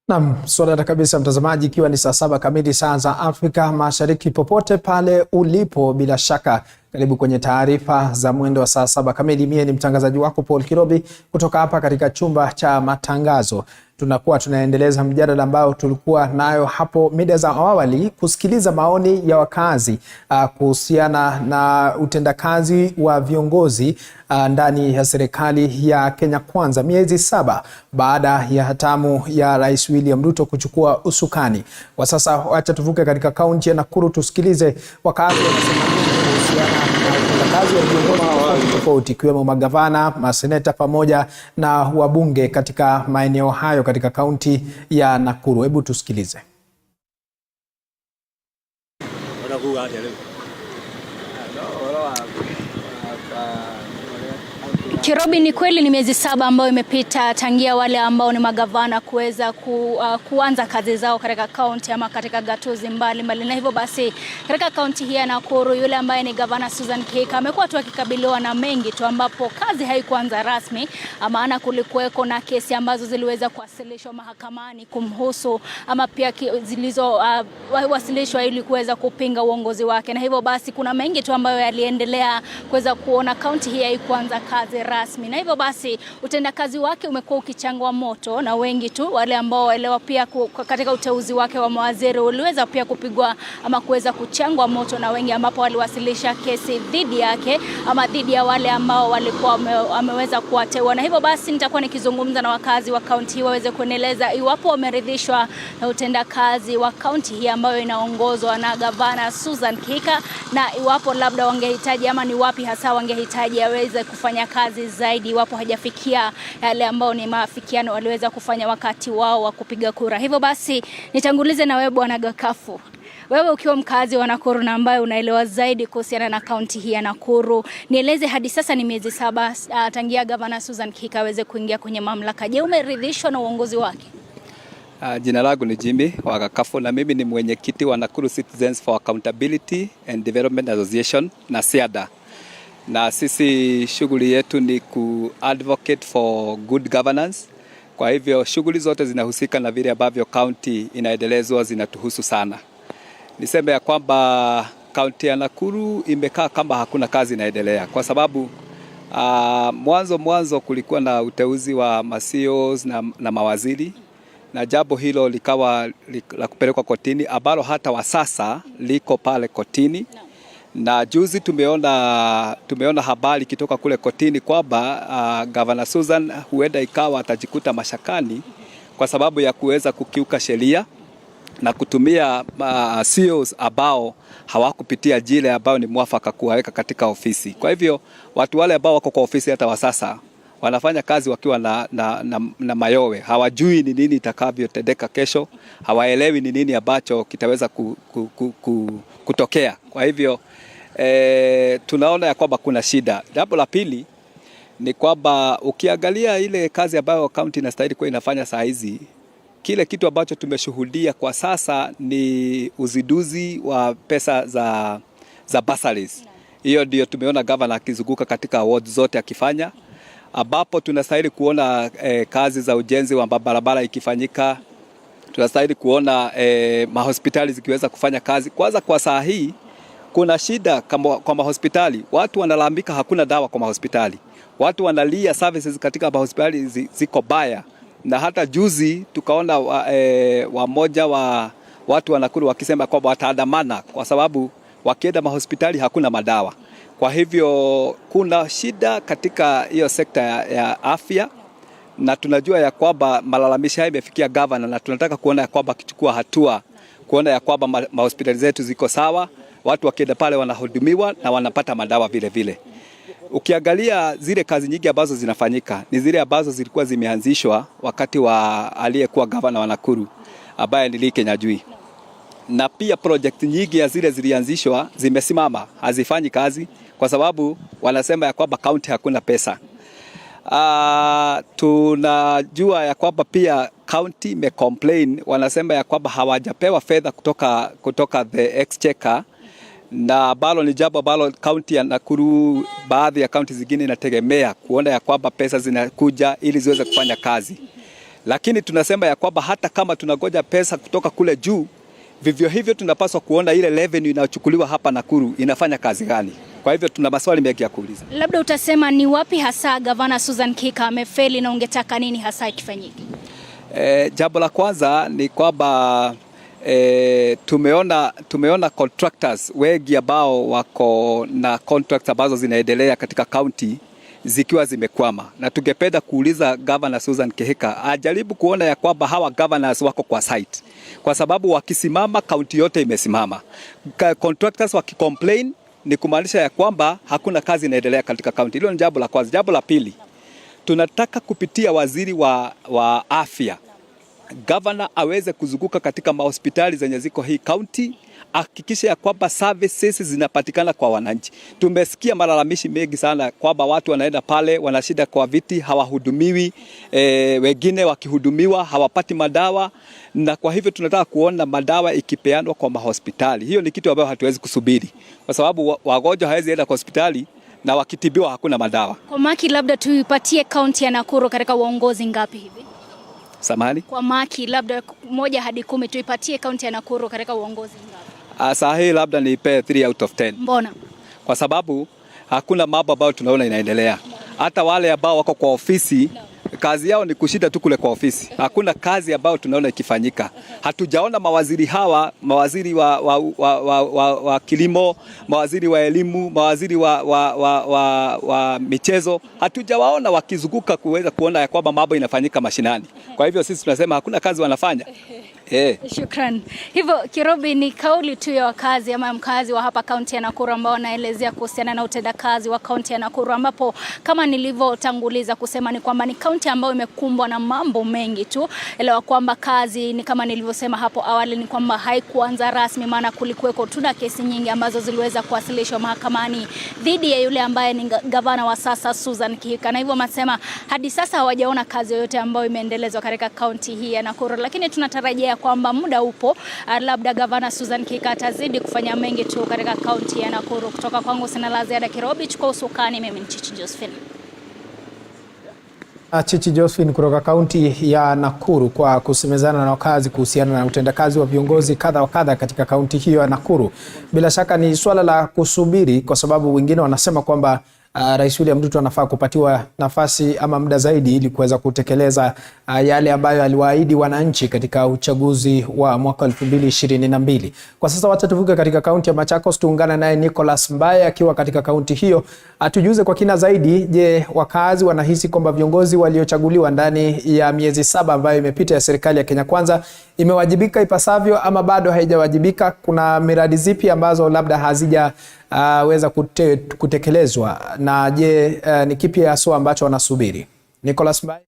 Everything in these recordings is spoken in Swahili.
Naam, swala kabisa mtazamaji, ikiwa ni saa 7 kamili saa za Afrika Mashariki, popote pale ulipo, bila shaka karibu kwenye taarifa za mwendo wa saa 7 kamili. Mie ni mtangazaji wako Paul Kirobi kutoka hapa katika chumba cha matangazo. Tunakuwa tunaendeleza mjadala ambao tulikuwa nayo hapo mida za awali, kusikiliza maoni ya wakazi kuhusiana na utendakazi wa viongozi ndani ya serikali ya Kenya Kwanza, miezi 7 baada ya hatamu ya Rais William Ruto kuchukua usukani. Kwa sasa wacha tuvuke katika kaunti ya Nakuru, tusikilize wakazi wanasema kuhusiana na utendakazi wa viongozi tofauti ikiwemo magavana, maseneta pamoja na wabunge katika maeneo hayo katika kaunti ya Nakuru. Hebu tusikilize. Kirobi, ni kweli ni miezi 7 ambayo imepita tangia wale ambao ni magavana kuweza kuanza kazi zao katika kaunti ama katika gatuzi mbalimbali, na hivyo basi katika kaunti hii ya Nakuru yule ambaye ni gavana Susan Kihika amekuwa tu akikabiliwa na mengi tu, ambapo kazi haikuanza rasmi, maana kulikuweko na kesi ambazo ziliweza kuwasilishwa mahakamani kumhusu ama pia zilizowasilishwa ili kuweza kupinga uongozi wake, na hivyo basi kuna mengi tu ambayo yaliendelea kuweza kuona kaunti hii haikuanza kazi rasmi, na hivyo basi utendakazi wake umekuwa ukichangwa moto na wengi tu. Wale ambao waelewa pia katika uteuzi wake wa mawaziri uliweza pia kupigwa ama kuweza kuchangwa moto na wengi, ambapo waliwasilisha kesi dhidi yake ama dhidi ya wale ambao walikuwa wameweza kuwateua. Na hivyo basi nitakuwa nikizungumza na wakazi wa kaunti hii waweze kuendeleza iwapo wameridhishwa na utendakazi wa kaunti hii ambayo inaongozwa na gavana Susan Kihika, na iwapo labda wangehitaji ama ni wapi hasa wangehitaji aweze kufanya kazi zaidi iwapo hajafikia yale ambao ni maafikiano waliweza kufanya wakati wao wa kupiga kura. Hivyo basi nitangulize na wewe Bwana Gakafu. Wewe ukiwa mkazi wa Nakuru na ambaye unaelewa zaidi kuhusiana na kaunti hii ya Nakuru, nieleze hadi sasa ni miezi 7 tangia gavana Susan Kihika aweze kuingia kwenye mamlaka. Je, umeridhishwa na uongozi wake? Jina langu ni Jimmy wa Gakafu na mimi ni mwenyekiti wa Nakuru Citizens for Accountability and Development Association na SIADA. Na sisi shughuli yetu ni ku-advocate for good governance. Kwa hivyo shughuli zote zinahusika na vile ambavyo county inaendelezwa zinatuhusu sana. Niseme ya kwamba county ya Nakuru imekaa kama hakuna kazi inaendelea, kwa sababu mwanzo kulikuwa na uteuzi wa ma-CEOs na mawaziri, na jambo hilo likawa la kupelekwa kotini, ambalo hata wa sasa liko pale kotini. Na juzi tumeona habari kitoka kule kotini kwamba Governor Susan huenda ikawa atajikuta mashakani kwa sababu ya kuweza kukiuka sheria na kutumia CEOs ambao hawakupitia jile ambao ni mwafaka kuwaweka katika ofisi. Kwa hivyo watu wale ambao wako kwa ofisi hata wa sasa wanafanya kazi wakiwa na mayowe. Hawajui ni nini itakavyotendeka kesho, hawaelewi ni nini ambacho kitaweza kutokea. Kwa hivyo tunaona ya kwamba kuna shida. Jambo la pili ni kwamba ukiangalia ile kazi ambayo county inastahili kuwa inafanya saa hizi, kile kitu ambacho tumeshuhudia kwa sasa ni uziduzi wa pesa za bursaries. Hiyo ndio tumeona governor akizunguka katika ward zote akifanya, ambapo tunastahili kuona kazi za ujenzi wa barabara ikifanyika. Tunastahili kuona mahospitali zikiweza kufanya kazi. Kwanza kwa saa hii kuna shida kwa mahospitali. Watu wanalalamika hakuna dawa kwa mahospitali. Watu wanalia services katika mahospitali ziko baya. Na hata juzi tukaona wamoja wa watu wa Nakuru wakisema kwamba wataandamana kwa sababu wakienda mahospitali hakuna madawa. Kwa hivyo kuna shida katika hiyo sekta ya afya, na tunajua ya kwamba malalamishi haya yamefikia governor, na tunataka kuona ya kwamba akichukua hatua kuona ya kwamba mahospitali zetu ziko sawa, watu wakienda pale wanahudumiwa na wanapata madawa vile vile. Ukiangalia zile kazi nyingi ambazo zinafanyika ni zile ambazo zilikuwa zimeanzishwa wakati wa aliyekuwa governor wa Nakuru ambaye ni Nyajui. Na pia project nyingi ya zile zilianzishwa zimesimama, hazifanyi kazi kwa sababu wanasema ya kwamba county hakuna pesa. Tunajua ya kwamba pia county imecomplain, wanasema ya kwamba hawajapewa fedha kutoka the exchequer, na balo ni jambo balo county ya Nakuru, baadhi ya county zingine inategemea kuona ya kwamba pesa zinakuja ili ziweze kufanya kazi. Lakini tunasema ya kwamba hata kama tunagoja pesa kutoka kule juu, vivyo hivyo tunapaswa kuona ile revenue inayochukuliwa hapa Nakuru inafanya kazi gani. Kwa hivyo tuna maswali mengi ya kuuliza. Labda utasema ni wapi hasa Gavana Susan Kihika amefeli na ungetaka nini hasa kifanyike? Jambo la kwanza ni kwamba tumeona contractors wengi ambao wako na contracts ambazo zinaendelea katika county zikiwa zimekwama, na tungependa kuuliza Governor Susan Kihika ajaribu kuona ya kwamba hawa governors wako kwa site, kwa sababu wakisimama county yote imesimama. Contractors wakicomplain ni kumaanisha ya kwamba hakuna kazi inaendelea katika county. Hilo ni jambo la kwanza. Jambo la pili, tunataka kupitia waziri wa afya, governor aweze kuzunguka katika mahospitali zenye ziko hii county, hakikisha ya kwamba services zinapatikana kwa wananchi. Tumesikia malalamishi mengi sana kwamba watu wanaenda pale wanashida kwa viti, hawahudumiwi, wengine wakihudumiwa hawapati madawa, na kwa hivyo tunataka kuona madawa ikipeanwa kwa mahospitali. Hiyo ni kitu ambacho hatuwezi kusubiri, kwa sababu wagonjwa hawezi enda kwa hospitali na wakitibiwa hakuna madawa. Kwa maki labda tuipatie kaunti ya Nakuru katika uongozi ngapi hivi? Samahani? Kwa maki labda 1 hadi 10 tuipatie kaunti ya Nakuru katika uongozi ngapi? Saa hii labda nipe 3 out of 10. Mbona? Kwa sababu hakuna mambo ambayo tunaona inaendelea. Hata wale ambao wako kwa ofisi, kazi yao ni kushida tu kule kwa ofisi. Hakuna kazi ambayo tunaona ikifanyika. Hatujaona mawaziri hawa, mawaziri wa kilimo, mawaziri wa elimu, mawaziri wa michezo, hatujawaona wakizunguka kuweza kuona ya kwamba mambo inafanyika mashinani. Kwa hivyo sisi tunasema hakuna kazi wanafanya. Shukran. Hivyo Kirobi, ni kauli tu ya wakazi ama mkazi wa hapa kaunti ya Nakuru ambao wanaelezea kuhusiana na utendakazi wa kaunti ya Nakuru, ambapo kama nilivyotanguliza kusema ni kwamba ni kaunti ambayo imekumbwa na mambo mengi tu. Elewa kwamba kazi ni kama nilivyosema hapo awali ni kwamba haikuanza rasmi, maana kulikuweko tuna kesi nyingi ambazo ziliweza kuwasilishwa mahakamani dhidi ya yule ambaye ni gavana wa sasa Susan Kihika, na hivyo masema hadi sasa hawajaona kazi yoyote ambayo imeendelezwa katika kaunti hii ya Nakuru, lakini tunatarajia kwamba muda upo, labda Gavana Susan Kihika atazidi kufanya mengi tu katika kaunti ya Nakuru. Kutoka kwangu sina la ziada. Kirobi, chukua usukani, mimi ni Chichi Josephine. Chichi Josephine kutoka kaunti ya Nakuru kwa kusemezana na wakazi kuhusiana na utendakazi wa viongozi kadha wa kadha katika kaunti hiyo ya Nakuru. Bila shaka ni swala la kusubiri, kwa sababu wengine wanasema kwamba Rais William Ruto anafaa kupatiwa nafasi ama muda zaidi ili kuweza kutekeleza yale ambayo aliwaahidi wananchi katika uchaguzi wa mwaka 2022. Kwa sasa wacha tuvuke katika kaunti ya Machakos, tuungana naye Nicholas Mbaye akiwa katika kaunti hiyo. Atujuze kwa kina zaidi, je, wakazi wanahisi kwamba viongozi waliochaguliwa ndani ya miezi 7 ambayo imepita ya serikali ya Kenya Kwanza imewajibika ipasavyo ama bado haijawajibika? Kuna miradi zipi ambazo labda hazija weza kutekelezwa, na je, ni kipi haswa ambacho wanasubiri? Nicholas Mbaye.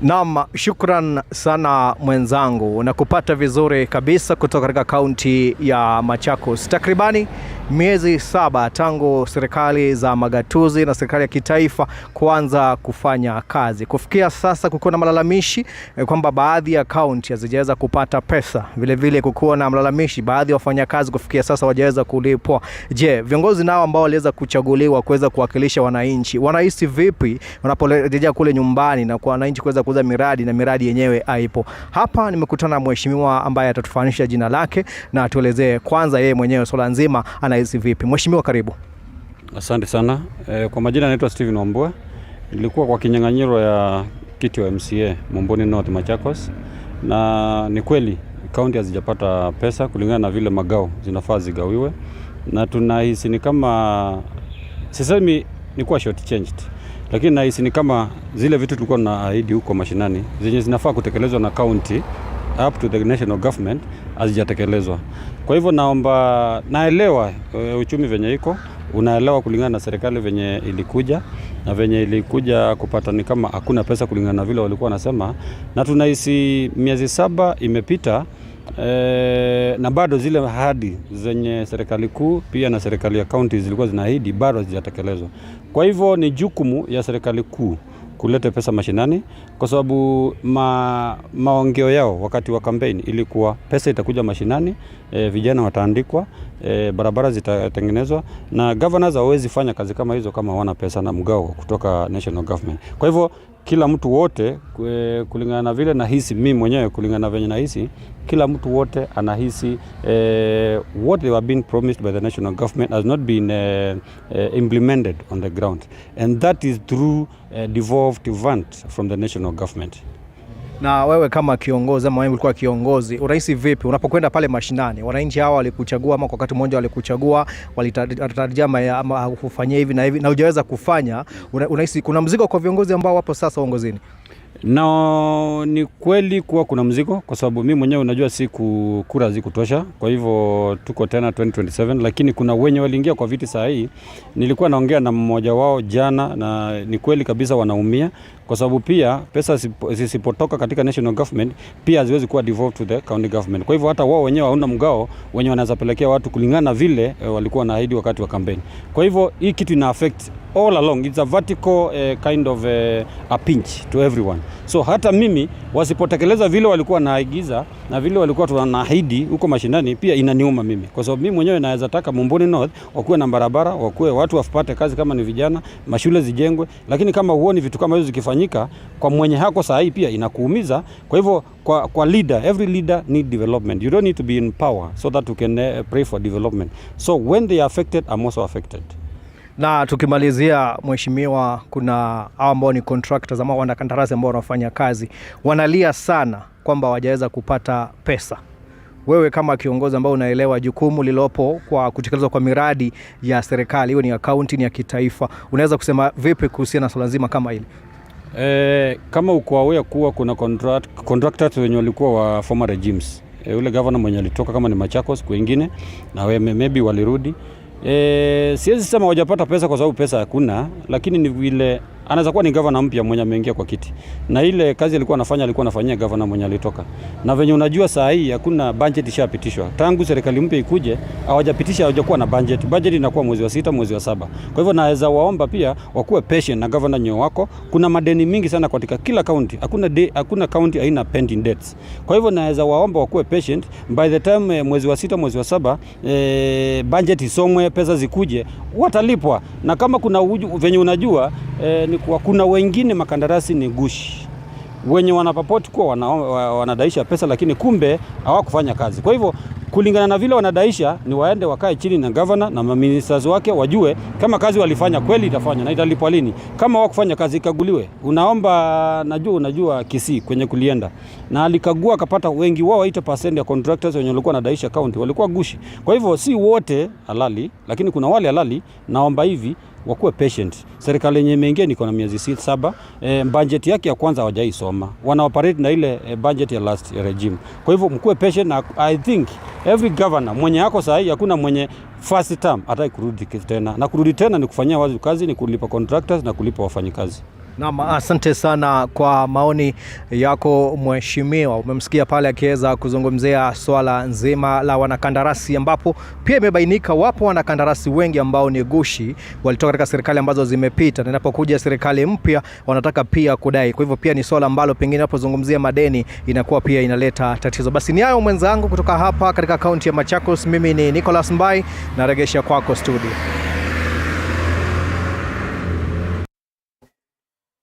Naam, shukran sana mwenzangu, na kupata vizuri kabisa kutoka katika kaunti ya Machakos. Takribani miezi 7 tangu serikali za magatuzi na serikali ya kitaifa kuanza kufanya kazi. Kufikia sasa kuko na malalamishi kwamba baadhi ya kaunti hazijaweza kupata pesa. Vile vile kuko na malalamishi baadhi ya wafanyakazi kufikia sasa hawajaweza kulipwa. Je, viongozi nao ambao waliweza kuchaguliwa kuweza kuwakilisha wananchi wanahisi vipi wanaporejea kule nyumbani na kwa wananchi kuweza kuuza miradi na miradi yenyewe haipo? Hapa nimekutana na mheshimiwa ambaye atatufanisha jina lake na atuelezee kwanza yeye mwenyewe swala nzima anahisi vipi. Mheshimiwa, karibu. Asante sana. Kwa majina naitwa Steven Wambua. Nilikuwa kwa kinyang'anyiro ya kiti wa MCA Momboni North Machakos, na ni kweli kaunti hazijapata pesa kulingana na vile magao zinafaa zigawiwe, na tunahisi ni kama sisemi ni kwa short changed, lakini nahisi ni kama zile vitu tulikuwa tunaahidi huko mashinani zenye zinafaa kutekelezwa na county up to the national government hazijatekelezwa. Kwa hivyo naelewa uchumi venye iko, unaelewa kulingana na serikali venye ilikuja na venye ilikuja kupata ni kama hakuna pesa kulingana na vile walikuwa wanasema, na tunahisi miezi 7 imepita na bado zile ahadi zenye serikali kuu pia na serikali ya county zilikuwa zinaahidi bado hazijatekelezwa. Kwa hivyo ni jukumu ya serikali kuu kuleta pesa mashinani, kwa sababu maongeo yao wakati wa kampeni ilikuwa pesa itakuja mashinani, vijana wataandikwa, barabara zitatengenezwa, na governors hawezi fanya kazi kama hizo kama wana pesa na mgao kutoka national government. Kwa hivyo kila mtu wote kulingana na vile nahisi mimi mwenyewe, kulingana na venye nahisi, kila mtu wote anahisi what they were being promised by the national government has not been implemented on the ground, and that is through devolved funds from the national government. Na wewe kama kiongozi ama wewe ulikuwa kiongozi, unahisi vipi unapokwenda pale mashinani? Wananchi hawa walikuchagua ama kwa wakati mmoja walikuchagua, walitarajia ama kufanyia hivi na hivi na hujaweza kufanya, unahisi kuna mzigo kwa viongozi ambao wapo sasa uongozini? Na ni kweli kuwa kuna mzigo, kwa sababu mimi mwenyewe unajua kura zikutosha, kwa hivyo tuko tena 2027, lakini kuna wenye waliingia kwa viti saa hii. Nilikuwa naongea na mmoja wao jana, na ni kweli kabisa wanaumia, kwa sababu pia pesa zisipotoka katika national government pia haziwezi kuwa devolved to the county government. Kwa hivyo hata wao wenyewe hauna mgao wenye wanaweza pelekea watu kulingana na vile walikuwa wanaahidi wakati wa campaign. Kwa hivyo hii kitu ina affect all along. It's a vertical kind of a pinch to everyone. So hata mimi wasipotekeleza vile walikuwa naigiza na vile walikuwa tunaahidi huko mashinani, pia inaniuma mimi, kwa sababu mimi mwenyewe naweza taka Mumbuni North wakuwe na barabara, wakuwe watu wapate kazi kama ni vijana, mashule zijengwe, lakini kama huoni vitu kama hizo zikifanyika kwa mwenye hako saa hii pia inakuumiza. Kwa hivyo kwa leader, every leader need development. You don't need to be in power so that you can pray for development. So when they are affected, I'm also affected. Na tukimalizia mheshimiwa, kuna hao ambao ni contractors ama wanakandarasi ambao wanafanya kazi wanalia sana kwamba hawajaweza kupata pesa. Wewe kama kiongozi ambao unaelewa jukumu lilopo kwa kutekelezwa kwa miradi ya serikali, hiyo ni ya county, ni ya kitaifa, unaweza kusema vipi kuhusiana na swala zima kama hili? Kama uko aware kuwa kuna contractors wenye walikuwa wa former regimes, ule governor mwenye alitoka kama ni Machakos kwingine na maybe walirudi. Siwezi sema hawajapata pesa kwa sababu pesa hakuna, lakini ni vile anaweza kuwa ni governor mpya mwenye ameingia kwa kiti, na ile kazi alikuwa anafanyia governor mwenye alitoka. Na venye unajua saa hii hakuna budget ishapitishwa. Tangu serikali mpya ikuje hawajakuwa na budget. Budget inakuwa mwezi wa 6, mwezi wa 7. Kwa hivyo naweza waomba pia wakuwe patient na governor nyo wako. Kuna madeni mingi sana katika kila county. Hakuna county haina pending debts. Kwa hivyo naweza waomba wakuwe patient, by the time mwezi wa 6, mwezi wa 7 budget isomwe, pesa zikuje, watalipwa. Na kama kuna venye unajua ni kwa kuna wengine makandarasi ni gushi wenye wanapapoti kuwa wanadaisha pesa, lakini kumbe hawakufanya kazi. Kwa hivyo kulingana na vile wanadaisha, ni waende wakae chini na governor na ministers wake, wajue kama kazi walifanya kweli itafanya na italipwa lini. Kama hawakufanya kazi ikaguliwe. Unajua Kisii kwenye kulienda na alikagua akapata wengi wao 8% ya contractors wenye walikuwa wanadaisha county walikuwa gushi. Kwa hivyo si wote halali, lakini kuna wale halali. Naomba hivi wakuwe patient. Serikali yenye imeingia niko na miezi 7, budget yake ya kwanza hawajaisoma. Wana operate na ile budget ya last regime. Kwa hivyo mkuwe patient, na I think every governor mwenye yako sahi, hakuna mwenye first term hataki kurudi tena. Na kurudi tena ni kufanyia watu kazi, ni kulipa contractors na kulipa wafanyikazi. Naam, asante sana kwa maoni yako mheshimiwa. Umemsikia pale akiweza kuzungumzia swala nzima la wanakandarasi, ambapo pia imebainika wapo wanakandarasi wengi ambao ni gushi, walitoka katika serikali ambazo zimepita, na inapokuja serikali mpya wanataka pia kudai. Kwa hivyo pia ni swala ambalo pengine unapozungumzia madeni inakuwa pia inaleta tatizo. Basi ni hayo mwenzangu kutoka hapa katika kaunti ya Machakos. Mimi ni Nicholas Mbai, naregesha kwako studio.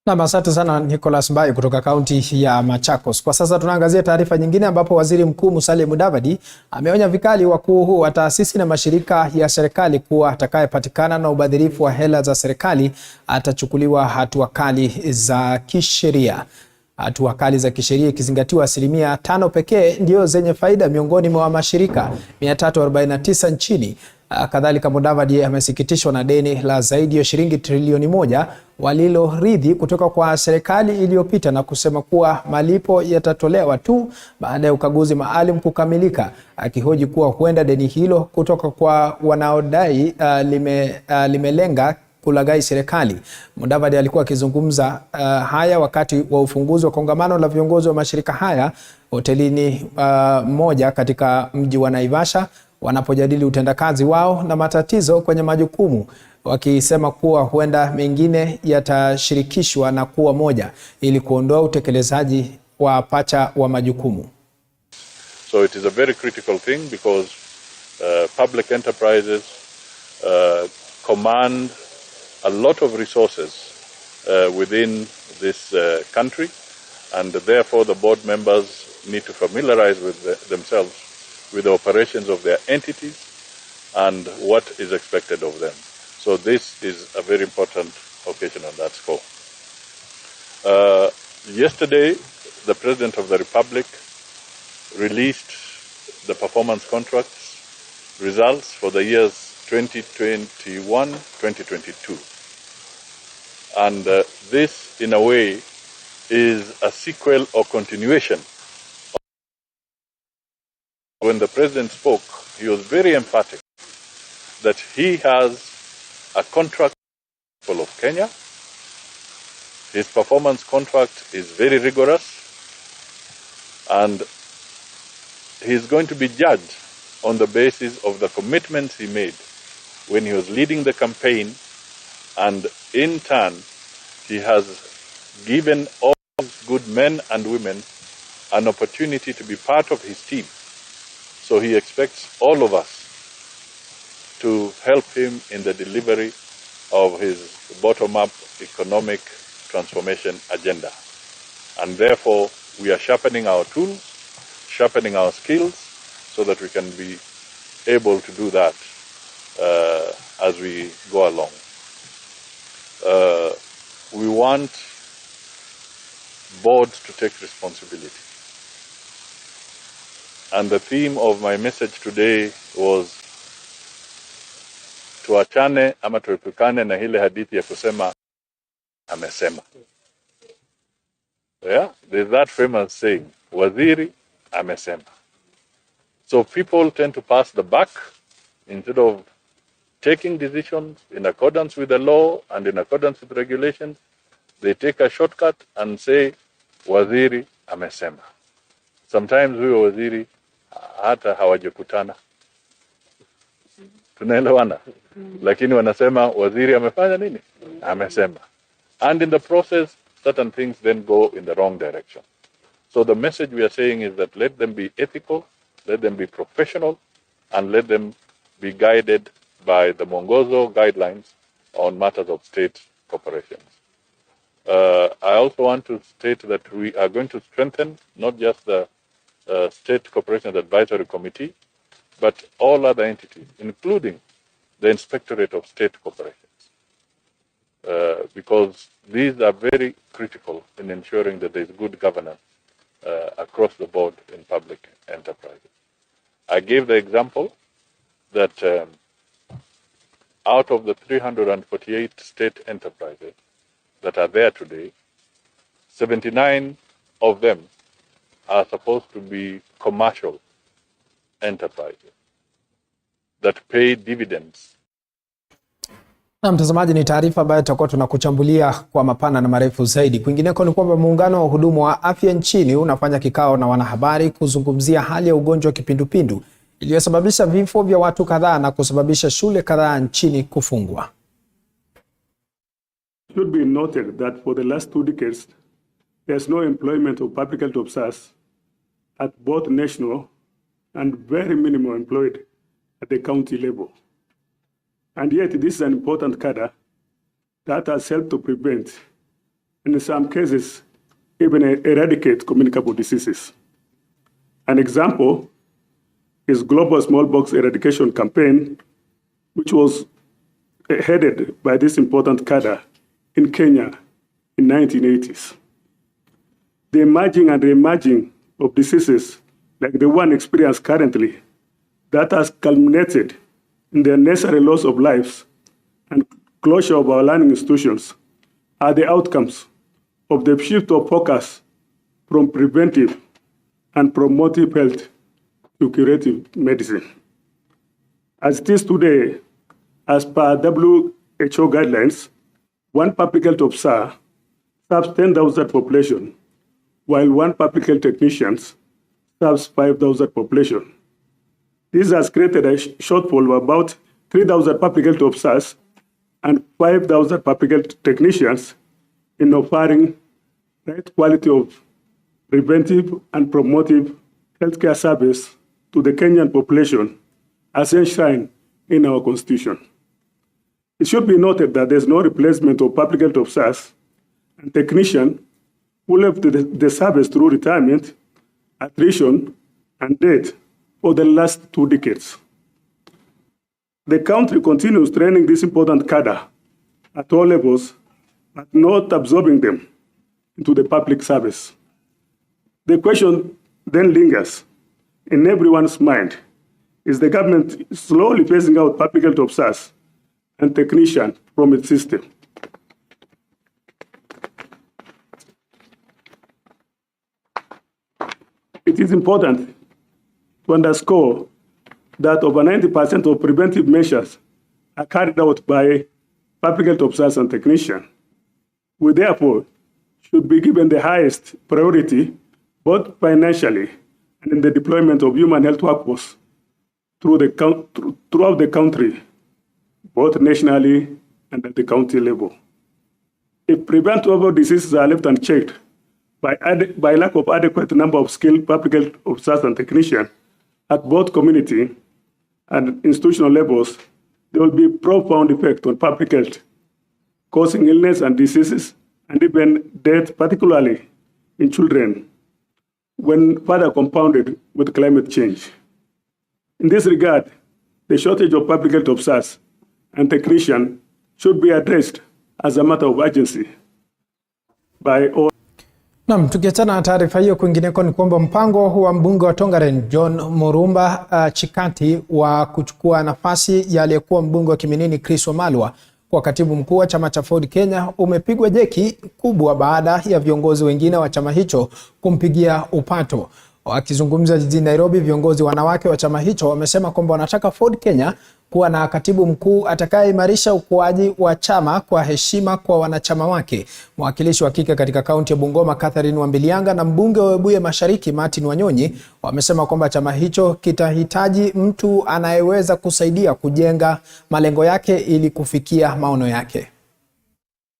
Na asante sana Nicholas Mbai kutoka kaunti ya Machakos. Kwa sasa tunaangazia taarifa nyingine, ambapo Waziri Mkuu Musalia Mudavadi ameonya vikali wakuu wa taasisi na mashirika ya serikali kuwa atakayepatikana na ubadhirifu wa hela za serikali atachukuliwa hatua kali za kisheria. Hatua kali za kisheria ikizingatiwa 5% pekee ndio zenye faida miongoni mwa mashirika 349 nchini. Kadhalika, Mudavadi amesikitishwa na deni la zaidi ya shilingi trilioni 1 waliloridhi kutoka kwa serikali iliyopita, na kusema kuwa malipo yatatolewa tu baada ya ukaguzi maalum kukamilika, akihoji kuwa huenda deni hilo kutoka kwa wanaodai limelenga kulaghai serikali. Mudavadi alikuwa akizungumza haya wakati wa ufunguzi wa kongamano la viongozi wa mashirika haya hotelini moja katika mji wa Naivasha, wanapojadili utendakazi wao na matatizo kwenye majukumu, wakisema kuwa huenda mengine yatashirikishwa na kuwa moja ili kuondoa utekelezaji wa pacha wa majukumu. So it is a very critical thing because public enterprises command a lot of resources within this country, and therefore the board members need to familiarize with themselves with the operations of their entities and what is expected of them. So this is a very important occasion on that score. Yesterday, the President of the Republic released the performance contracts results for the years 2021-2022. And this, in a way, is a sequel or continuation. When the President spoke, he was very emphatic that he has a contract of Kenya. His performance contract is very rigorous, and he's going to be judged on the basis of the commitments he made when he was leading the campaign, and in turn, he has given all good men and women an opportunity to be part of his team. So he expects all of us to help him in the delivery of his bottom-up economic transformation agenda. And therefore, we are sharpening our tools, sharpening our skills, so that we can be able to do that as we go along. We want boards to take responsibility. And the theme of my message today was tuachane ama tuepukane na ile hadithi ya kusema amesema. Yeah, there's that famous saying, waziri amesema. So people tend to pass the buck instead of taking decisions in accordance with the law and in accordance with regulations. They take a shortcut and say, waziri amesema. Sometimes huyo waziri hata hawajakutana. Tunaelewana? Lakini wanasema waziri amefanya nini? Amesema. And in the process, certain things then go in the wrong direction. So the message we are saying is that let them be ethical, let them be professional, and let them be guided by the Mwongozo guidelines on matters of state corporations. I also want to state that we are going to strengthen not just the State Corporations Advisory Committee, but all other entities, including the Inspectorate of State Corporations, because these are very critical in ensuring that there is good governance across the board in public enterprises. I gave the example that out of the 348 state enterprises that are there today, 79 of them are supposed to be commercial enterprises that pay dividends. Na mtazamaji, ni taarifa ambayo tutakuwa tunakuchambulia kwa mapana na marefu zaidi. Kwingineko ni kwamba muungano wa wahudumu wa afya nchini unafanya kikao na wanahabari kuzungumzia hali ya ugonjwa wa kipindupindu iliyosababisha vifo vya watu kadhaa na kusababisha shule kadhaa nchini kufungwa. It should be noted that for the last 2 decades, there's no employment of public health officers at both national and very minimal employed at the county level. And yet this is an important cadre that has helped to prevent, and in some cases, even eradicate communicable diseases. An example is Global Smallpox Eradication Campaign, which was headed by this important cadre in Kenya in 1980s. The emerging and re-emerging of diseases like the one experienced currently that has culminated in the necessary loss of lives and closure of our learning institutions are the outcomes of the shift of focus from preventive and promotive health to curative medicine. As it is today, as per WHO guidelines, one public health officer serves 10,000 population, while one public health technician serves 5,000 population. This has created a shortfall of about 3,000 public health officers and 5,000 public health technicians in offering right quality of preventive and promotive healthcare service to the Kenyan population as enshrined in our constitution. It should be noted that there's no replacement of public health officers and technicians who left the service through retirement, attrition, and death for the last 2 decades. The country continues training this important cadre at all levels, but not absorbing them into the public service. The question then lingers in everyone's mind: is the government slowly phasing out public health officers and technicians from its system? It is important to underscore that over 90% of preventive measures are carried out by public health officers and technicians. We therefore should be given the highest priority, both financially and in the deployment of human health workforce throughout the country, both nationally and at the county level. If preventable diseases are left unchecked by lack of adequate number of skilled public health officers and technicians at both community and institutional levels, there will be a profound effect on public health, causing illness and diseases and even death, particularly in children, when further compounded with climate change. In this regard, the shortage of public health officers and technicians should be addressed as a matter of urgency by all. Naam, tukiachana na taarifa hiyo, kwingineko ni kwamba mpango wa mbunge wa Tongaren John Murumba Chikati wa kuchukua nafasi ya aliyekuwa mbunge wa Kiminini Chris Wamalwa kwa katibu mkuu wa chama cha Ford Kenya umepigwa jeki kubwa baada ya viongozi wengine wa chama hicho kumpigia upato. Wakizungumza jijini Nairobi, viongozi wanawake wa chama hicho wamesema kwamba wanataka Ford Kenya kuwa na katibu mkuu atakayeimarisha ukuaji wa chama kwa heshima kwa wanachama wake. Mwakilishi wa kike katika kaunti ya Bungoma Catherine Wambilianga na mbunge wa Webuye Mashariki Martin Wanyonyi wamesema kwamba chama hicho kitahitaji mtu anayeweza kusaidia kujenga malengo yake ili kufikia maono yake.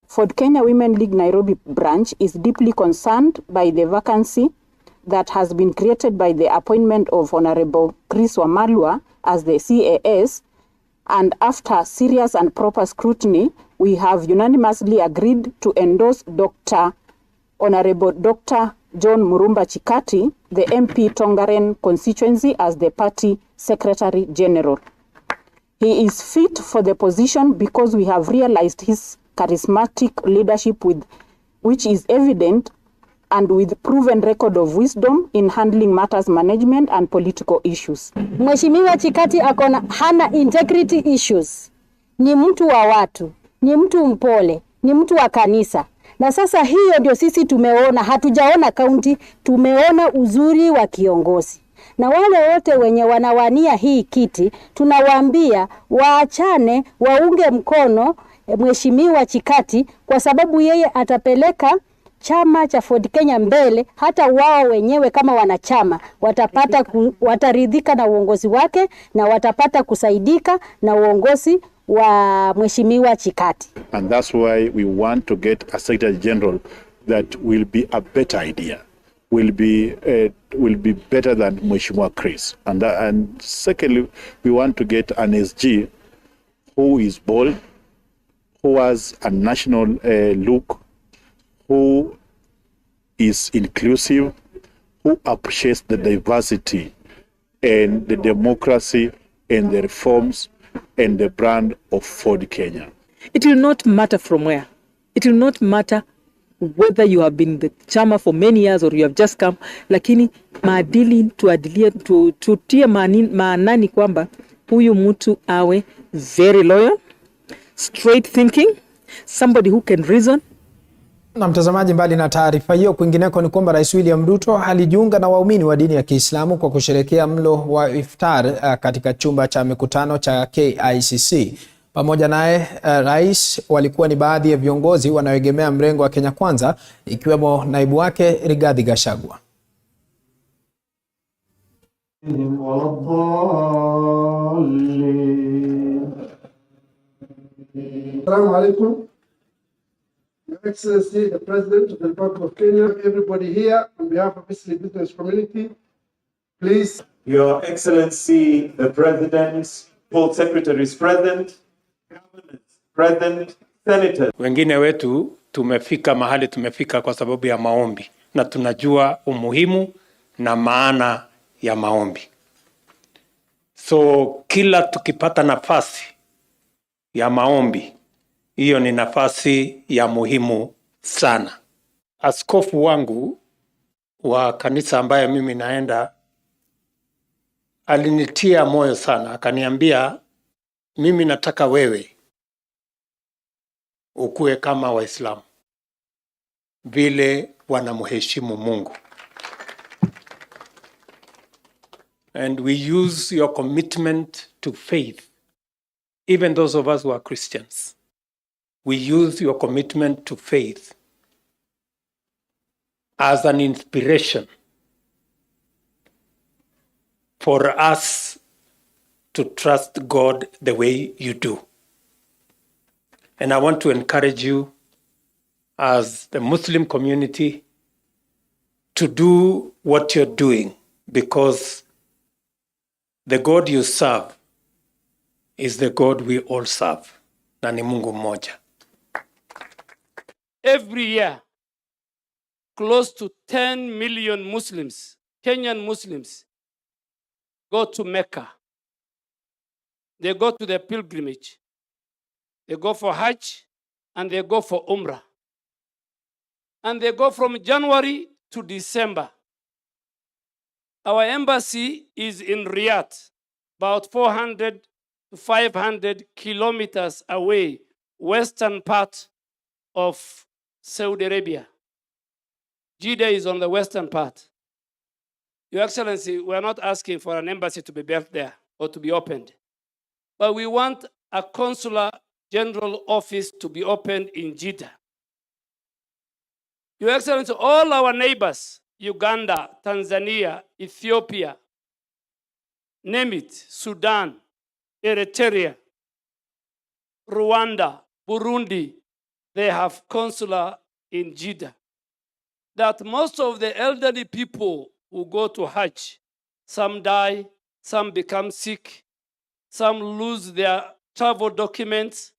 Ford Kenya Women League Nairobi branch is deeply concerned by the vacancy that has been created by the appointment of Honorable Chris Wamalwa as the CAS, and after serious and proper scrutiny, we have unanimously agreed to endorse Honorable Dr. John Murumba Chikati, the MP Tongaren constituency, as the party Secretary General. He is fit for the position because we have realized his charismatic leadership which is evident and with proven record of wisdom in handling matters management and political issues. Mheshimiwa Chikati hana integrity issues. Ni mtu wa watu, ni mtu mpole, ni mtu wa kanisa. Na sasa hiyo ndio sisi tumeona, hatujaona kaunti, tumeona uzuri wa kiongozi. Na wale wote wenye wanawania hii kiti, tunawaambia waachane, waunge mkono Mheshimiwa Chikati kwa sababu yeye atapeleka chama cha Ford Kenya mbele. Hata wao wenyewe kama wanachama wataridhika na uongozi wake na watapata kusaidika na uongozi wa Mheshimiwa Chikati. And that's why we want to get a Secretary General that will be a better idea, will be better than Mheshimiwa Chris. And secondly, we want to get an SG who is bold, who has a national look, who is inclusive, who appreciates the diversity and the democracy and the reforms and the brand of Ford Kenya. It will not matter from where. It will not matter whether you have been the chama for many years or you have just come, lakini maadili tutie maanani kwamba huyu mtu awe very loyal, straight thinking, somebody who can reason. Na mtazamaji, mbali na taarifa hiyo, kwingineko ni kwamba Rais William Ruto alijiunga na waumini wa dini ya Kiislamu kwa kusherehekea mlo wa iftar katika chumba cha mikutano cha KICC. Pamoja naye rais walikuwa ni baadhi ya viongozi wanaoegemea mrengo wa Kenya Kwanza, ikiwemo naibu wake Rigathi Gachagua. Assalamu alaikum. Your Excellency, the President of the Republic of Kenya, everybody here, on behalf of the business community, please. Your Excellency, the President, both secretaries present, governors present, senators. Wengine wetu tumefika mahali tumefika kwa sababu ya maombi, na tunajua umuhimu na maana ya maombi. So kila tukipata nafasi ya maombi, hiyo ni nafasi ya muhimu sana. Askofu wangu wa kanisa ambaye mimi naenda alinitia moyo sana, akaniambia mimi nataka wewe ukue kama Waislamu vile wanamheshimu Mungu. And we use your commitment to faith, even those of us who are Christians. We use your commitment to faith as an inspiration for us to trust God the way you do. And I want to encourage you as the Muslim community to do what you're doing, because the God you serve is the God we all serve. Na ni Mungu mmoja. Every year, close to 10 million Muslims, Kenyan Muslims, go to Mecca. They go to the pilgrimage. They go for Hajj and they go for Umrah. And they go from January to December. Our embassy is in Riyadh, about 400 to 500 kilometers away, western part of Saudi Arabia. Jeddah is on the western part. Your Excellency, we are not asking for an embassy to be built there or to be opened, but we want a consular general office to be opened in Jeddah. Your Excellency, all our neighbors, Uganda, Tanzania, Ethiopia, name it, Sudan, Eritrea, Rwanda, Burundi, they have consular in Jeddah. That most of the elderly people who go to Hajj, some die, some become sick, some lose their travel documents,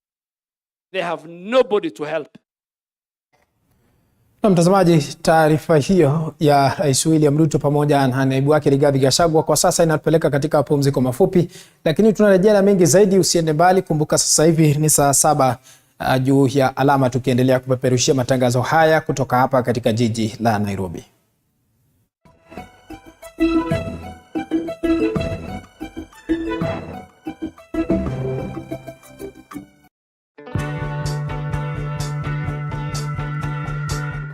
they have nobody to help. Na mtazamaji, taarifa hiyo ya Rais William Ruto pamoja na naibu wake Rigathi Gachagua kwa sasa inatupeleka katika pumziko mafupi, lakini tunarejea na mengi zaidi. Usiende mbali, kumbuka sasa hivi ni saa 7 juu ya alama, tukiendelea kupeperushia matangazo haya kutoka hapa katika jiji la Nairobi.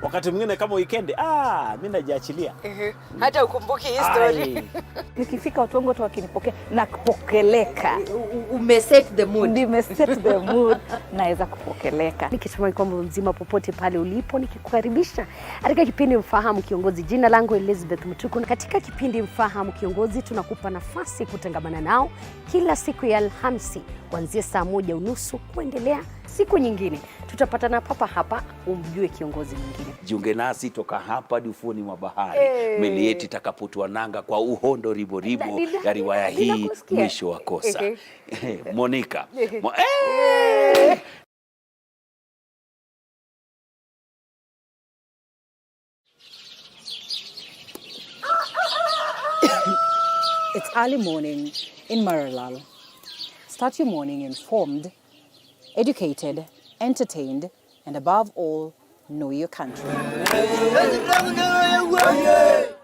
Wakati mwingine kama weekend, mimi najiachilia. Hata ukumbuki hii story. Nikifika watu wangu wakinipokea na kupokeleka. Umeset the mood. Nimeset the mood. Naweza kupokeleka. Nikitumai kwamba mzima popote pale ulipo, nikikukaribisha katika kipindi Mfahamu Kiongozi. Jina langu Elizabeth Mutuku, na katika kipindi Mfahamu Kiongozi tunakupa nafasi kutangamana nao kila siku ya Alhamisi kuanzia saa 1:30 kuendelea siku nyingine. Tutapatana papa hapa umjue kiongozi mwingine. Jiunge nasi toka hapa hadi ufuoni mwa bahari. Meli yetu itakapotua nanga kwa uhondo ribo ya riwaya hii Mwisho wa Kosa. Monica. It's early morning in Maralal. Start your morning informed, educated, entertained, and above all, know your country.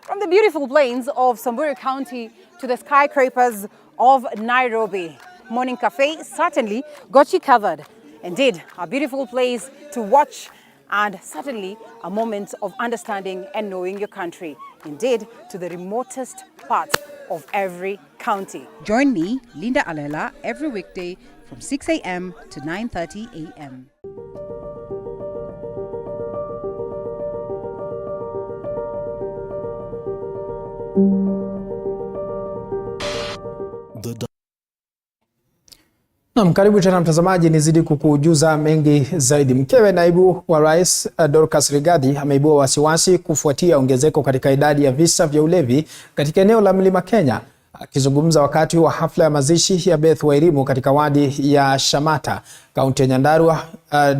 From the beautiful plains of Samburu County to the skyscrapers of Nairobi, Morning Cafe certainly got you covered. Indeed, a beautiful place to watch and certainly a moment of understanding and knowing your country. Indeed, to the remotest part of every county. Join me, Linda Alela, every weekday from 6 a.m. to 9:30 a.m. Karibu tena mtazamaji, nizidi kukujuza mengi zaidi. Mkewe naibu wa rais Dorcas Rigathi ameibua wasiwasi kufuatia ongezeko katika idadi ya visa vya ulevi katika eneo la Mlima Kenya. Akizungumza wakati wa hafla ya mazishi ya Beth Wairimu katika wadi ya Shamata, kaunti ya Nyandarua,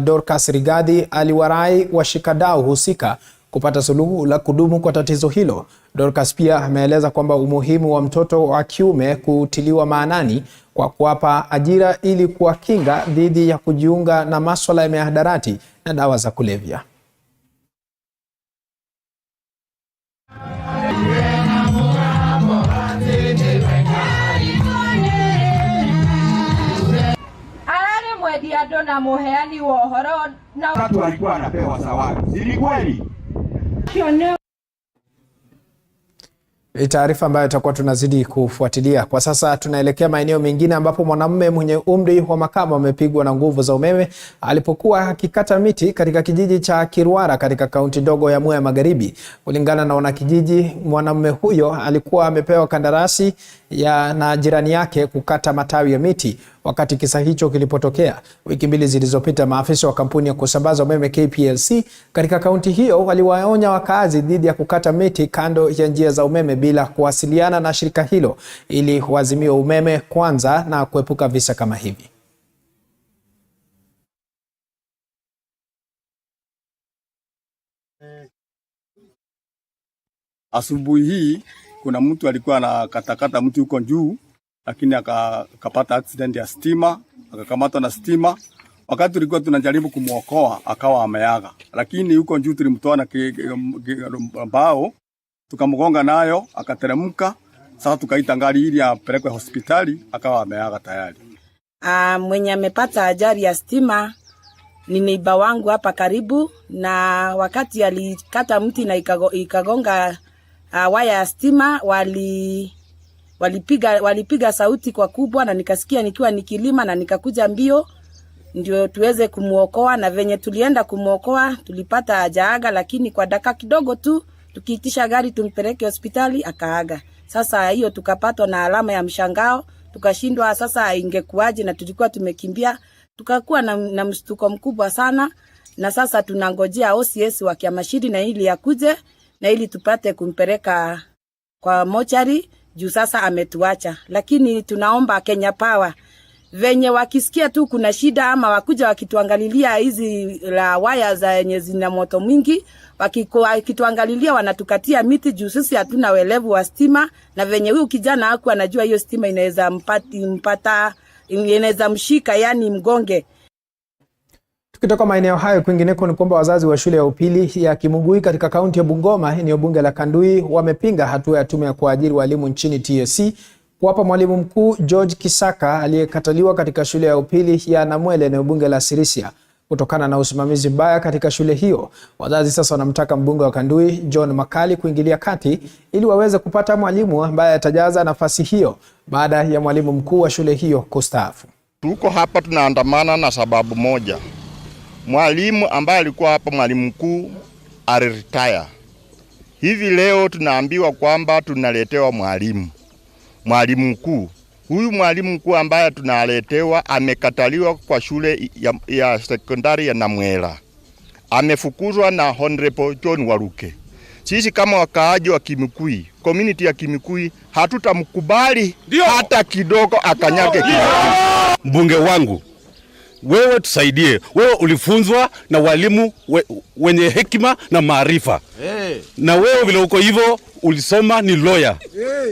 Dorcas Rigathi aliwarai washikadau husika kupata suluhu la kudumu kwa tatizo hilo. Dorcas pia ameeleza kwamba umuhimu wa mtoto wa kiume kutiliwa maanani kwa kuwapa ajira ili kuwakinga dhidi ya kujiunga na masuala ya mihadarati na dawa za kulevya. Na muheani wa uhoro na watu walikuwa wanapewa zawadi. Ni kweli? Ni taarifa ambayo tutakuwa tunazidi kufuatilia. Kwa sasa tunaelekea maeneo mengine ambapo mwanamume mwenye umri wa makamo amepigwa na nguvu za umeme alipokuwa akikata miti katika kijiji cha Kirwara katika kaunti ndogo ya Mwea Magharibi. Kulingana na wanakijiji, mwanamume huyo alikuwa amepewa kandarasi na jirani yake kukata matawi ya miti. Wakati kisa hicho kilipotokea wiki mbili zilizopita, maafisa wa kampuni ya kusambaza umeme KPLC katika kaunti hiyo waliwaonya wakazi dhidi ya kukata miti kando ya njia za umeme bila kuwasiliana na shirika hilo ili wazimiwe umeme kwanza na kuepuka visa kama hivi. Asubuhi hii kuna mtu alikuwa anakatakata mti huko juu, lakini akapata accident ya stima, akakamatwa na stima. Wakati tulikuwa tunajaribu kumuokoa akawa ameaga, lakini huko juu tulimtoa na mbao tukamgonga nayo akateremka. Sasa tukaita gari ili apelekwe hospitali, akawa ameaga tayari. Mwenye amepata ajali ya stima ni neiba wangu hapa karibu, na wakati alikata mti na ikagonga waya ya stima, walipiga sauti kwa kubwa, na nikasikia nikiwa nikilima na nikakuja mbio ndio tuweze kumuokoa. Na venye tulienda kumuokoa tulipata ajaaga, lakini kwa dakika kidogo tu tukiitisha gari tumpeleke hospitali akaaga. Sasa hiyo tukapatwa na alama ya mshangao, tukashindwa sasa ingekuaje, na tulikuwa tumekimbia, tukakuwa na mshtuko mkubwa sana. Na sasa tunangojea OCS wa Kiamashiri na ili akuje na ili tupate kumpeleka kwa mochari juu sasa ametuacha. Lakini tunaomba Kenya Power venye wakisikia tu kuna shida ama wakuja wakituangalilia hizi la waya za yenye zina moto mwingi, wakituangalilia wanatukatia miti juu sisi hatuna uelevu wa stima, na venye huyu kijana hakuwa anajua hiyo stima inaweza mshika, yani mgonge. Tukitoka maeneo hayo kwingineko ni kwamba wazazi wa shule ya upili ya Kimugui katika kaunti ya Bungoma, eneo bunge la Kandui, wamepinga hatua ya tume ya kuajiri walimu nchini TSC kuwapa mwalimu mkuu George Kisaka aliyekataliwa katika shule ya upili ya Namwele, eneo bunge la Sirisia, kutokana na usimamizi mbaya katika shule hiyo. Wazazi sasa wanamtaka mbunge wa Kandui John Makali kuingilia kati ili waweze kupata mwalimu ambaye atajaza nafasi hiyo baada ya mwalimu mkuu wa shule hiyo kustaafu. Tuko hapa tunaandamana na sababu moja. Mwalimu ambaye alikuwa hapa, mwalimu mkuu, aliretire. Hivi leo tunaambiwa kwamba tunaletewa mwalimu mkuu. Huyu mwalimu mkuu ambaye tunaletewa amekataliwa kwa shule ya sekondari ya Namwela. Amefukuzwa na Honorable John Waruke. Sisi kama wakaaji wa Kimikui, community ya Kimikui, hatutamkubali hata kidogo akanyage kidogo. Mbunge wangu, wewe tusaidie. Wewe ulifunzwa na walimu wenye hekima na maarifa. Na wewe vile uko hivyo ulisoma ni lawyer.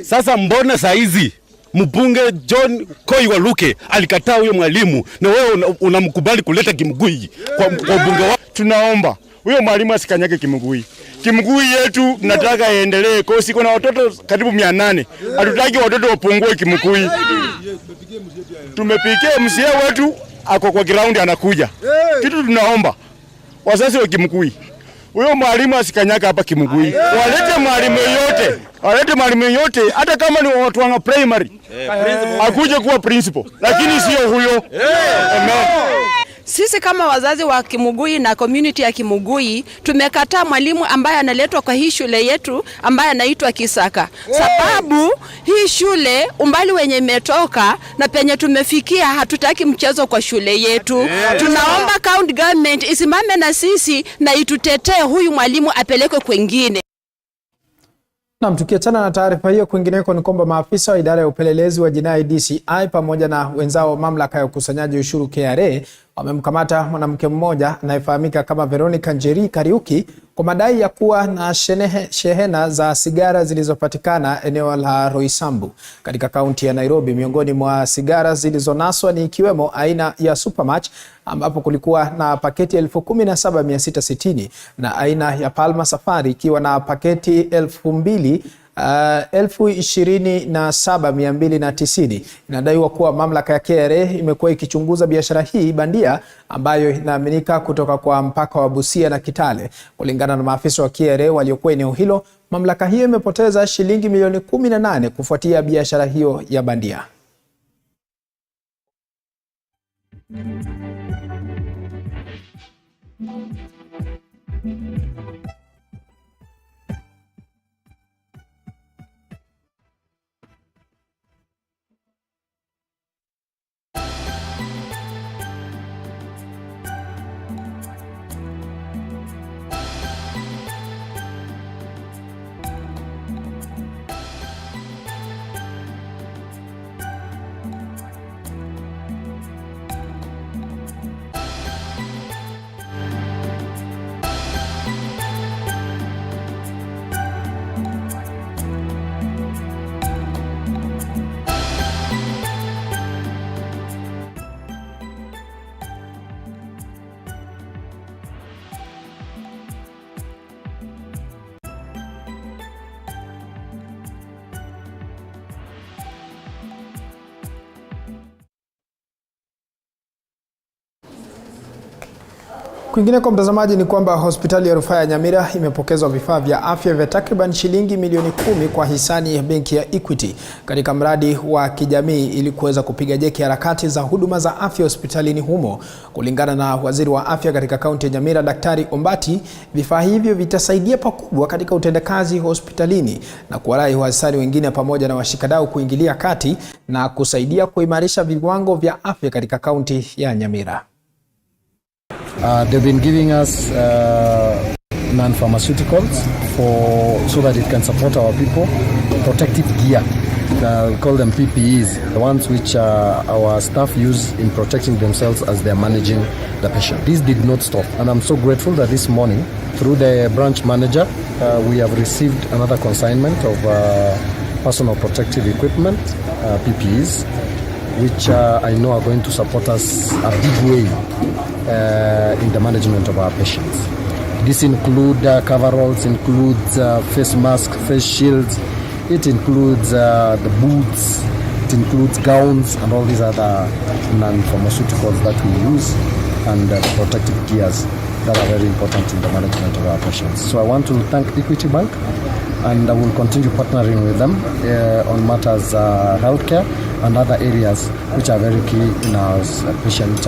Sasa mbona saizi mbunge John Koi Waluke alikataa huyo mwalimu na wewe unamkubali kuleta Kimugui kwa mbunge wako? Tunaomba huyo mwalimu asikanyage Kimugui. Kimugui yetu nataka iendelee, kwa sababu kuna watoto karibu 800. Hatutaki watoto wapungue Kimugui. Tumepikia MCA wetu ako kwa ground anakuja. Kitu tunaomba wazazi wa Kimugui, huyo mwalimu asikanyaka hapa Kimugui. Walete mwalimu yote hata kama ni watu wa primary. Akuje kuwa principal, lakini sio huyo. Sisi kama wazazi wa Kimugui na community ya Kimugui tumekataa mwalimu ambaye analetwa kwa hii shule yetu ambaye anaitwa Kisaka. Sababu hii shule umbali wenye imetoka na penye tumefikia, hatutaki mchezo kwa shule yetu. Tunaomba county government isimame na sisi na itutetee huyu mwalimu apelekwe kwingine. Na tukiachana na taarifa hiyo, kwingineko ni kwamba maafisa wa idara ya upelelezi wa jinai DCI pamoja na wenzao wa mamlaka ya ukusanyaji ushuru KRA wamemkamata mwanamke mmoja anayefahamika kama Veronica Njeri Kariuki kwa madai ya kuwa na shehena za sigara zilizopatikana eneo la Roysambu katika kaunti ya Nairobi. Miongoni mwa sigara zilizonaswa ni ikiwemo aina ya Supermatch ambapo kulikuwa na paketi 17,660 na aina ya Palma Safari ikiwa na paketi 27,290. Inadaiwa kuwa mamlaka ya KRA imekuwa ikichunguza biashara hii bandia ambayo inaaminika kutoka kwa mpaka wa Busia na Kitale. Kulingana na maafisa wa KRA waliokuwa eneo hilo, mamlaka hiyo imepoteza shilingi milioni 18 kufuatia biashara hiyo ya bandia. Kwingine kwa mtazamaji ni kwamba hospitali ya rufaa ya Nyamira imepokezwa vifaa vya afya vya takriban shilingi milioni 10 kwa hisani ya benki ya Equity katika mradi wa kijamii ili kuweza kupiga jeki harakati za huduma za afya hospitalini humo. Kulingana na waziri wa afya katika kaunti ya Nyamira, Daktari Ombati, vifaa hivyo vitasaidia pakubwa katika utendakazi hospitalini na kuwarai wahisani wengine pamoja na washikadau kuingilia kati na kusaidia kuimarisha viwango vya afya katika kaunti ya Nyamira. They've been giving us non-pharmaceuticals so that it can support our people. Protective gear, we call them PPEs, the ones which our staff use in protecting themselves as they're managing the patient. This did not stop, and I'm so grateful that this morning, through the branch manager, we have received another consignment of personal protective equipment, PPEs, which I know are going to support us a big way in the management of our patients. This includes coveralls, includes face masks, face shields, it includes the boots, it includes gowns and all these other non-pharmaceuticals that we use, and the protective gears that are very important in the management of our patients. So I want to thank Equity Bank, and I will continue partnering with them on matters healthcare and other areas which are very key in our patient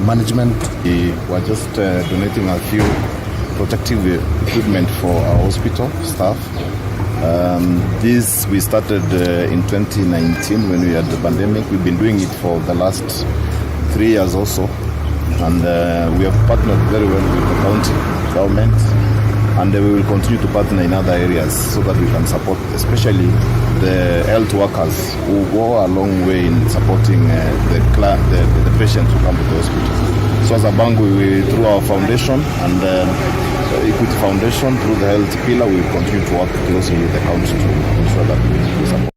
management. We were just donating a few protective equipment for our hospital staff. This we started in 2019 when we had the pandemic. We've been doing it for the last 3 years also, and we have partnered very well with the county government, and we will continue to partner in other areas so that we can support especially the health workers who go a long way in supporting the patients who come to the hospital. So as a bank, we through our foundation and Equity Foundation, through the health pillar, we will continue to work closely with the county to ensure that we support.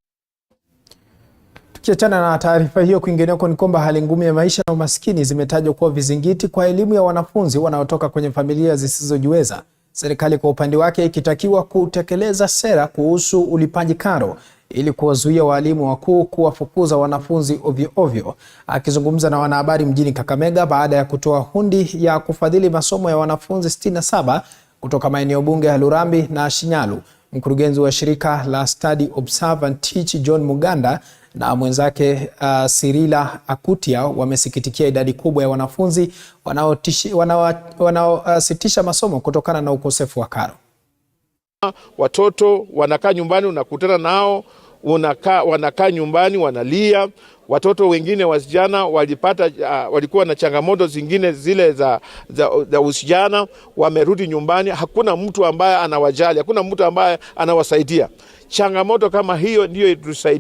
Tukiachana na taarifa hiyo, kwingineko ni kwamba hali ngumu ya maisha na umaskini zimetajwa kuwa vizingiti kwa elimu ya wanafunzi wanaotoka kwenye familia zisizojiweza. Serikali kwa upande wake ikitakiwa kutekeleza sera kuhusu ulipaji karo ili kuwazuia walimu wakuu kuwafukuza wanafunzi ovyo ovyo. Akizungumza na wanahabari mjini Kakamega baada ya kutoa hundi ya kufadhili masomo ya wanafunzi 67 kutoka maeneo bunge ya Lurambi na Shinyalu, mkurugenzi wa shirika la Study Observe and Teach John Muganda na mwenzake Sirila Akutia wamesikitikia idadi kubwa ya wanafunzi wanaositisha masomo kutokana na ukosefu wa karo. Watoto wanakaa nyumbani, unakutana nao, wanakaa nyumbani wanalia. Watoto wengine wasichana walikuwa na changamoto zingine zile za usichana, wamerudi nyumbani. Hakuna mtu ambaye anawajali, hakuna mtu ambaye anawasaidia. Changamoto kama hiyo ndio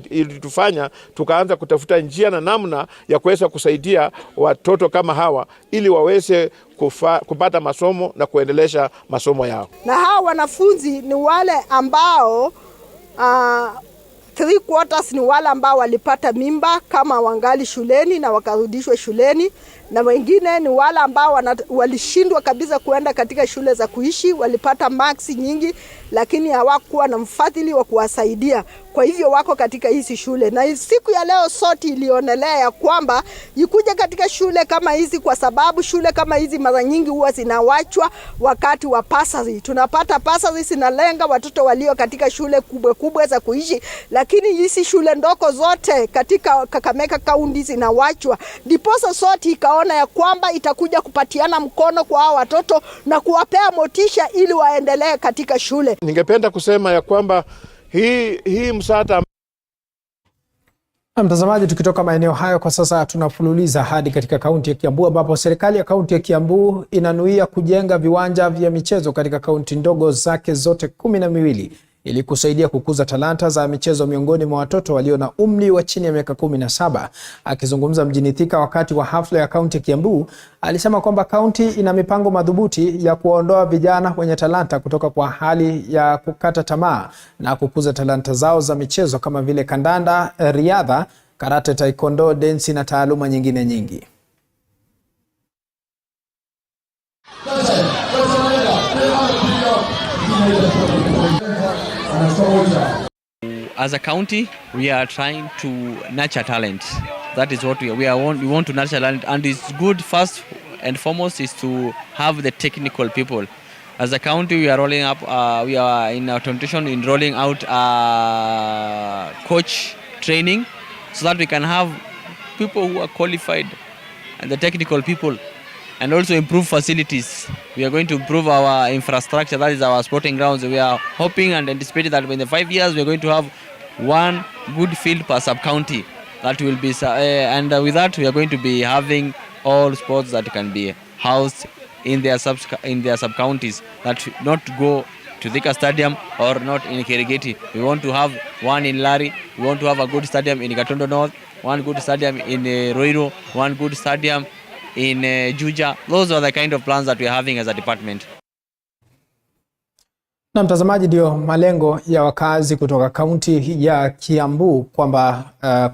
ilitufanya tukaanza kutafuta njia na namna ya kuweza kusaidia watoto kama hawa ili waweze kupata masomo na kuendelesha masomo yao. Na hawa wanafunzi ni wale ambao 3/4 ni wale ambao walipata mimba kama wangali shuleni na wakarudishwa shuleni, na wengine ni wale ambao walishindwa kabisa kuenda katika shule za kuishi, walipata marks nyingi lakini hawakuwa na mfadhili wa kuwasaidia. Kwa hivyo wako katika hizi shule, na siku ya leo sote ilionelea ya kwamba ikuja katika shule kama hizi, kwa sababu shule kama hizi mara nyingi huwa zinawachwa wakati wa pasari. Tunapata pasari zinalenga watoto walio katika shule kubwa za kuishi, lakini hizi shule ndoko zote katika Kakamega County zinawachwa. Diposa sote ikaona ya kwamba itakuja kupatiana mkono kwa hao watoto na kuwapea motisha ili waendelee katika shule. Ningependa kusema ya kwamba hii msaada. Mtazamaji, tukitoka maeneo hayo kwa sasa tunafululiza hadi katika kaunti ya Kiambu, ambapo serikali ya kaunti ya Kiambu inanuia kujenga viwanja vya michezo katika kaunti ndogo zake zote 12 ili kusaidia kukuza talanta za michezo miongoni mwa watoto walio na umri wa chini ya miaka 17. Akizungumza mjini Thika wakati wa hafla ya kaunti ya Kiambu, alisema kwamba kaunti ina mipango madhubuti ya kuondoa vijana wenye talanta kutoka kwa hali ya kukata tamaa na kukuza talanta zao za michezo kama vile kandanda, riadha, karate, taekwondo, densi na taaluma nyingine nyingi. As a county, we are trying to nurture talent. That is what we want to nurture talent, and it's good first and foremost is to have the technical people. As a county, we are rolling up. We are in a transition in rolling out coach training, so that we can have people who are qualified and the technical people, and also improve facilities. We are going to improve our infrastructure, that is our sporting grounds. We are hoping and anticipating that in the 5 years we are going to have one good field per sub-county. That will be, and with that we are going to be having all sports that can be housed in their sub-counties, that not go to Thika Stadium or not in Kirigiti. We want to have one in Lari, we want to have a good stadium in Gatondo North, one good stadium in Roiro, one good stadium in Juja. Those are the kind of plans that we are having as a department. Na mtazamaji, ndio malengo ya wakazi kutoka kaunti ya Kiambu kwamba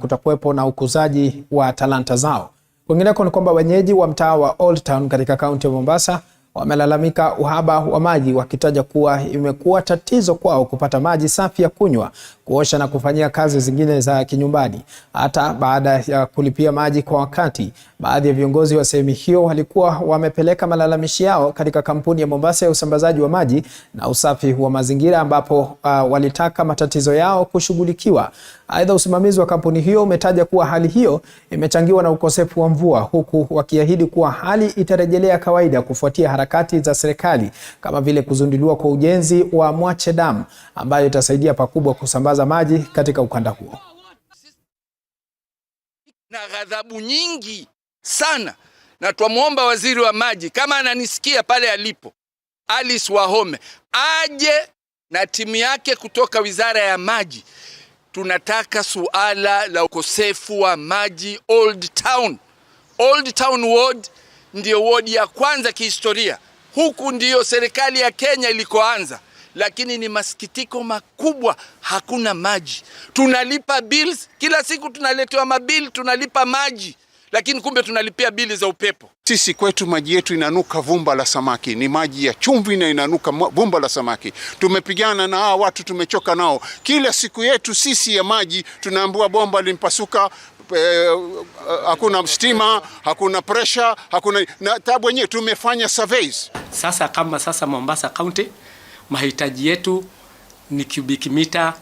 kutakuwepo na ukuzaji wa talanta zao. Kwingineko ni kwamba wenyeji wa mtaa wa Old Town katika kaunti ya Mombasa wamelalamika uhaba wa maji, wakitaja kuwa imekuwa tatizo kwao kupata maji safi ya kunywa, kuosha na kufanyia kazi zingine za kinyumbani. Hata baada ya kulipia maji kwa wakati, baadhi ya viongozi wa sehemu hiyo walikuwa wamepeleka malalamishi yao katika kampuni ya Mombasa ya usambazaji wa maji na usafi wa mazingira, ambapo walitaka matatizo yao kushughulikiwa. Aidha, usimamizi wa kampuni hiyo umetaja kuwa hali hiyo imechangiwa na ukosefu wa mvua, huku wakiahidi kuwa hali itarejelea kawaida kufuatia harakati za serikali kama vile kuzinduliwa kwa ujenzi wa Mwache Dam ambayo itasaidia pakubwa kusambaza maji katika ukanda huo. Na ghadhabu nyingi sana, na twamuomba waziri wa maji kama ananisikia pale alipo, Alice Wahome, aje na timu yake kutoka wizara ya maji. Tunataka suala la ukosefu wa maji Old Town. Old Town Ward ndio ward ya kwanza kihistoria. Huku ndio serikali ya Kenya ilikoanza, lakini ni masikitiko makubwa, hakuna maji. Tunalipa bills, kila siku tunaletewa mabill, tunalipa maji, lakini kumbe tunalipia bili za upepo. Sisi kwetu maji yetu inanuka vumba la samaki, ni maji ya chumvi na inanuka vumba la samaki. Tumepigana na hao watu, tumechoka nao. Kila siku yetu sisi ya maji tunaambiwa bomba limpasuka, hakuna stima, hakuna pressure, hakuna, na tabu yenyewe tumefanya surveys. Sasa kama sasa Mombasa County mahitaji yetu ni cubic mita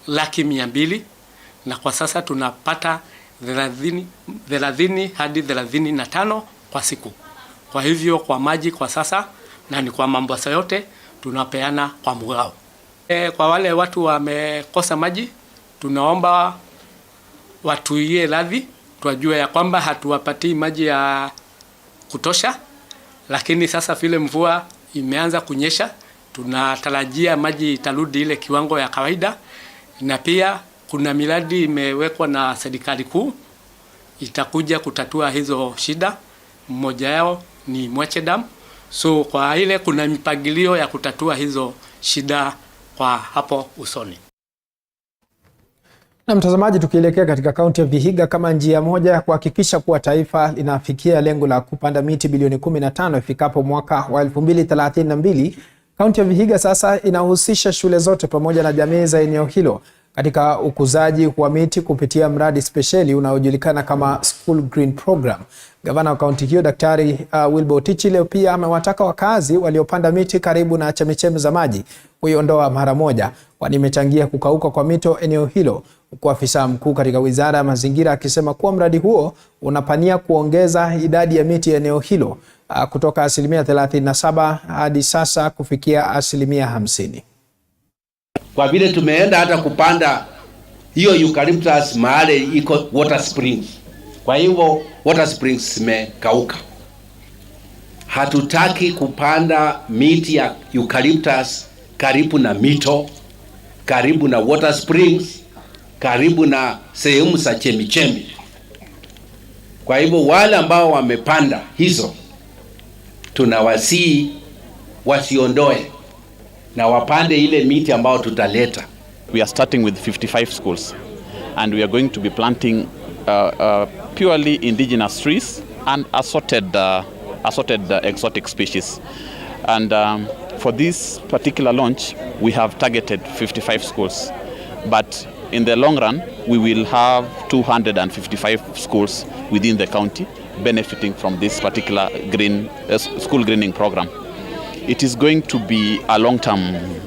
200,000 na kwa sasa tunapata 30 hadi 35 kwa siku. Kwa hivyo kwa maji kwa sasa na ni kwa Mombasa yote tunapeana kwa mgao. Kwa wale watu wamekosa maji tunaomba watuie radhi. Twajua ya kwamba hatuwapatii maji ya kutosha, lakini sasa vile mvua imeanza kunyesha, tunatarajia maji itarudi ile kiwango ya kawaida. Na pia kuna miradi imewekwa na serikali kuu itakuja kutatua hizo shida. Mmoja yao ni Mwache Dam. So kwa ile kuna mipangilio ya kutatua hizo shida kwa hapo usoni. Na mtazamaji, tukielekea katika kaunti ya Vihiga kama njia moja ya kuhakikisha kuwa taifa linafikia lengo la kupanda miti bilioni 15 ifikapo mwaka wa 2032, kaunti ya Vihiga sasa inahusisha shule zote pamoja na jamii za eneo hilo katika ukuzaji wa miti kupitia mradi spesheli unaojulikana kama School Green Program. Gavana wa kaunti hiyo Daktari Wilbur Otichi leo pia amewataka wakazi waliopanda miti karibu na chemichemi za maji kuiondoa mara moja, kwani imechangia kukauka kwa mito eneo hilo, huku afisa mkuu katika Wizara ya Mazingira akisema kuwa mradi huo unapania kuongeza idadi ya miti eneo hilo kutoka 37% hadi sasa kufikia 50%. Kwa vile tumeenda hata kupanda hiyo eucalyptus mahali iko water springs. Kwa hivyo water springs zimekauka. Hatutaki kupanda miti ya eucalyptus karibu na mito, karibu na water springs, karibu na sehemu za chemichemi. Kwa hivyo wale ambao wamepanda hizo tunawasihi wasiondoe na wapande ile miti ambao tutaleta. We are starting with 55 schools and we are going to be planting purely indigenous trees and assorted exotic species. And for this particular launch, we have targeted 55 schools. But in the long run, we will have 255 schools within the county benefiting from this particular school greening program. It is going to be a long-term